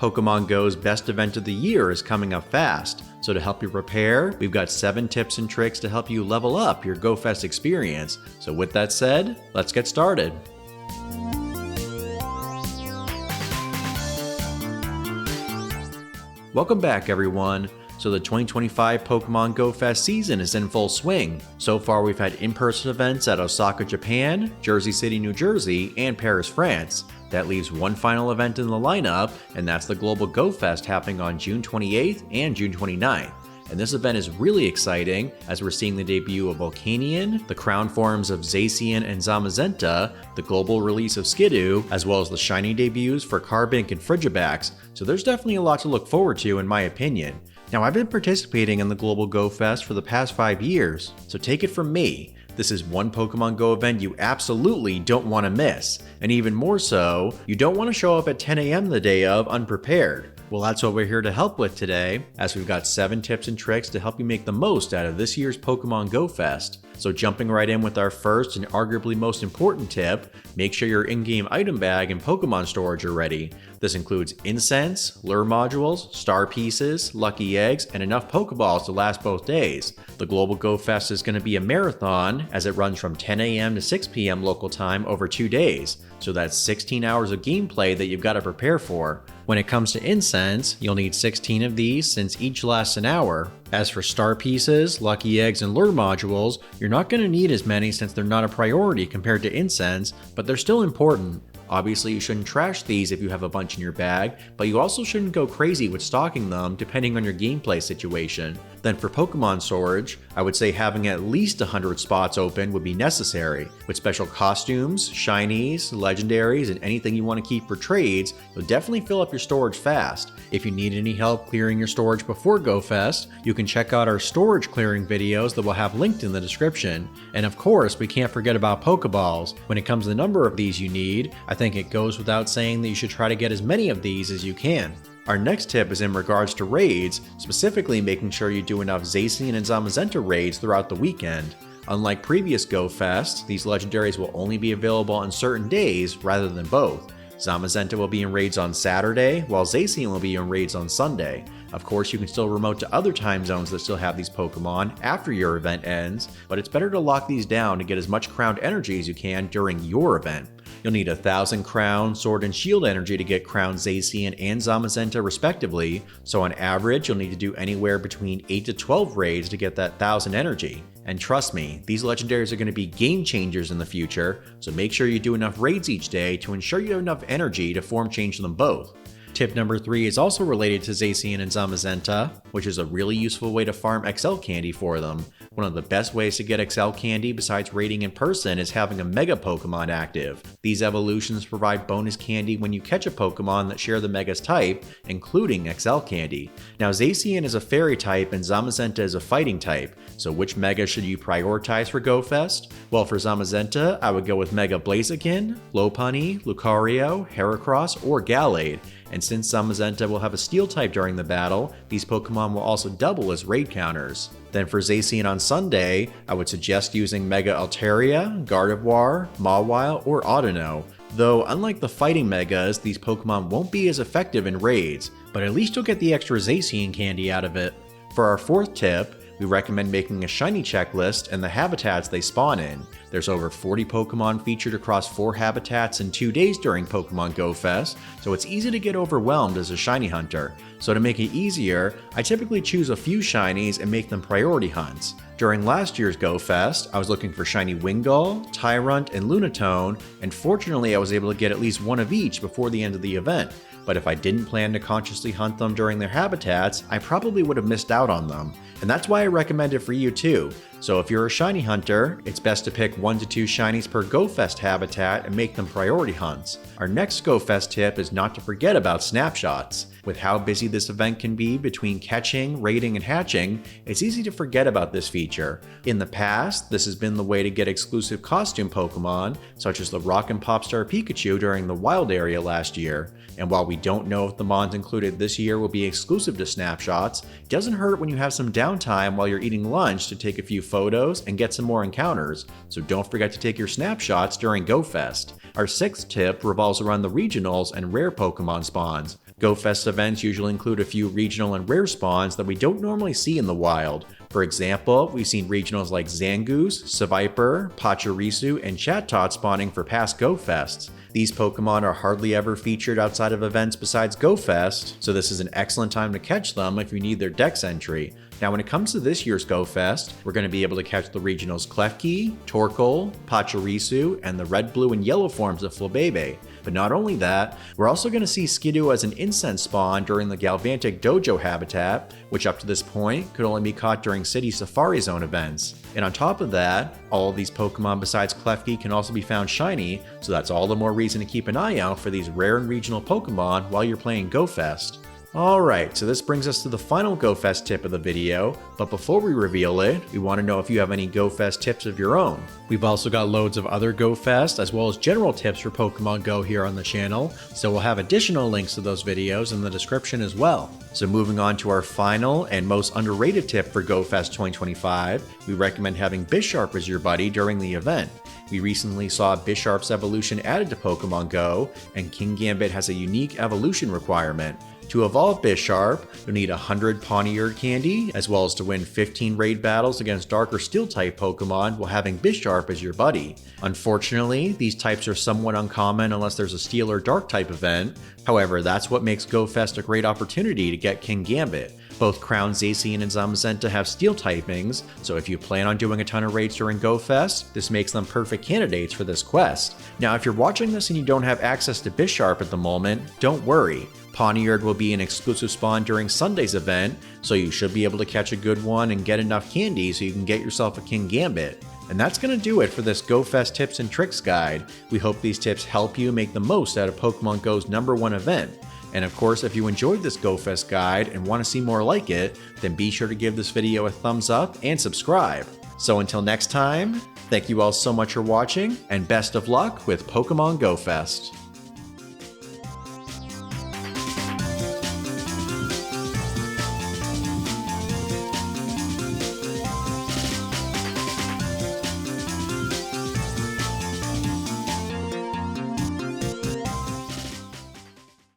Pokemon Go's best event of the year is coming up fast, so to help you prepare, we've got 7 tips and tricks to help you level up your GoFest experience. So with that said, let's get started. Welcome back everyone. So the 2025 Pokemon Go Fest season is in full swing. So far we've had in-person events at Osaka, Japan, Jersey City, New Jersey, and Paris, France. That leaves one final event in the lineup, and that's the Global Go Fest happening on June 28th and June 29th. And this event is really exciting as we're seeing the debut of Volcanion, the crown forms of Zacian and Zamazenta, the global release of Skidoo, as well as the shiny debuts for Carbink and Frigibax, so there's definitely a lot to look forward to in my opinion. Now I've been participating in the Global Go Fest for the past 5 years, so take it from me. This is one Pokemon Go event you absolutely don't want to miss, and even more so, you don't want to show up at 10 AM the day of unprepared. Well, that's what we're here to help with today, as we've got 7 tips and tricks to help you make the most out of this year's Pokemon Go Fest. So jumping right in with our first and arguably most important tip, make sure your in-game item bag and Pokemon storage are ready. This includes incense, lure modules, star pieces, lucky eggs, and enough Pokeballs to last both days. The Global Go Fest is going to be a marathon as it runs from 10 AM to 6 PM local time over 2 days, so that's 16 hours of gameplay that you've got to prepare for. When it comes to incense, you'll need 16 of these since each lasts an hour. As for star pieces, lucky eggs, and lure modules, you're not going to need as many since they're not a priority compared to incense, but they're still important. Obviously, you shouldn't trash these if you have a bunch in your bag, but you also shouldn't go crazy with stocking them depending on your gameplay situation. Then for Pokemon storage, I would say having at least 100 spots open would be necessary. With special costumes, shinies, legendaries, and anything you want to keep for trades, you'll definitely fill up your storage fast. If you need any help clearing your storage before GoFest, you can check out our storage clearing videos that we'll have linked in the description. And of course, we can't forget about Pokeballs. When it comes to the number of these you need, I think it goes without saying that you should try to get as many of these as you can. Our next tip is in regards to raids, specifically making sure you do enough Zacian and Zamazenta raids throughout the weekend. Unlike previous Go Fest, these legendaries will only be available on certain days rather than both. Zamazenta will be in raids on Saturday, while Zacian will be in raids on Sunday. Of course, you can still remote to other time zones that still have these Pokemon after your event ends, but it's better to lock these down to get as much crowned energy as you can during your event. You'll need 1,000 crown, sword, and shield energy to get crowned Zacian and Zamazenta respectively, so on average you'll need to do anywhere between 8 to 12 raids to get that 1,000 energy. And trust me, these legendaries are going to be game changers in the future, so make sure you do enough raids each day to ensure you have enough energy to form change them both. Tip number 3 is also related to Zacian and Zamazenta, which is a really useful way to farm XL candy for them. One of the best ways to get XL candy besides raiding in person is having a Mega Pokemon active. These evolutions provide bonus candy when you catch a Pokemon that share the Mega's type, including XL candy. Now Zacian is a Fairy type and Zamazenta is a Fighting type, so which Mega should you prioritize for GoFest? Well, for Zamazenta, I would go with Mega Blaziken, Lopunny, Lucario, Heracross, or Gallade. And since Zamazenta will have a Steel type during the battle, these Pokemon will also double as raid counters. Then for Zacian on Sunday, I would suggest using Mega Altaria, Gardevoir, Mawile, or Audino. Though unlike the fighting Megas, these Pokemon won't be as effective in raids, but at least you'll get the extra Zacian candy out of it. For our 4th tip, we recommend making a shiny checklist and the habitats they spawn in. There's over 40 Pokemon featured across 4 habitats in 2 days during Pokemon Go Fest, so it's easy to get overwhelmed as a shiny hunter. So to make it easier, I typically choose a few shinies and make them priority hunts. During last year's Go Fest, I was looking for shiny Wingull, Tyrunt, and Lunatone, and fortunately I was able to get at least one of each before the end of the event. But if I didn't plan to consciously hunt them during their habitats, I probably would have missed out on them. And that's why I recommend it for you too. So if you're a shiny hunter, it's best to pick 1 to 2 shinies per GoFest habitat and make them priority hunts. Our next GoFest tip is not to forget about snapshots. With how busy this event can be between catching, raiding, and hatching, it's easy to forget about this feature. In the past, this has been the way to get exclusive costume Pokemon, such as the Rock and Popstar Pikachu during the wild area last year. And while we don't know if the mons included this year will be exclusive to snapshots, it doesn't hurt when you have some downtime while you're eating lunch to take a few photos and get some more encounters, so don't forget to take your snapshots during GoFest. Our 6th tip revolves around the regionals and rare Pokemon spawns. GoFest events usually include a few regional and rare spawns that we don't normally see in the wild. For example, we've seen regionals like Zangoose, Seviper, Pachirisu, and Chatot spawning for past GoFests. These Pokemon are hardly ever featured outside of events besides GoFest, so this is an excellent time to catch them if you need their dex entry. Now when it comes to this year's GoFest, we're going to be able to catch the regionals Klefki, Torkoal, Pachirisu, and the red, blue, and yellow forms of Flabebe. But not only that, we're also going to see Skidoo as an incense spawn during the Galvantic Dojo habitat, which up to this point could only be caught during City Safari Zone events. And on top of that, all of these Pokemon besides Klefki can also be found shiny, so that's all the more reason to keep an eye out for these rare and regional Pokemon while you're playing GoFest. Alright, so this brings us to the final GoFest tip of the video, but before we reveal it, we want to know if you have any GoFest tips of your own. We've also got loads of other GoFest as well as general tips for Pokemon Go here on the channel, so we'll have additional links to those videos in the description as well. So moving on to our final and most underrated tip for GoFest 2025, we recommend having Bisharp as your buddy during the event. We recently saw Bisharp's evolution added to Pokemon Go, and King Gambit has a unique evolution requirement. To evolve Bisharp, you'll need 100 Pawniard candy, as well as to win 15 raid battles against Dark or Steel-type Pokemon while having Bisharp as your buddy. Unfortunately, these types are somewhat uncommon unless there's a Steel or Dark-type event. However, that's what makes GoFest a great opportunity to get King Gambit. Both Crown, Zacian, and Zamazenta have Steel typings, so if you plan on doing a ton of raids during GoFest, this makes them perfect candidates for this quest. Now, if you're watching this and you don't have access to Bisharp at the moment, don't worry. Pawniard will be an exclusive spawn during Sunday's event, so you should be able to catch a good one and get enough candy so you can get yourself a King Gambit. And that's going to do it for this GoFest tips and tricks guide. We hope these tips help you make the most out of Pokemon Go's #1 event. And of course, if you enjoyed this GoFest guide and want to see more like it, then be sure to give this video a thumbs up and subscribe. So until next time, thank you all so much for watching, and best of luck with Pokemon GoFest.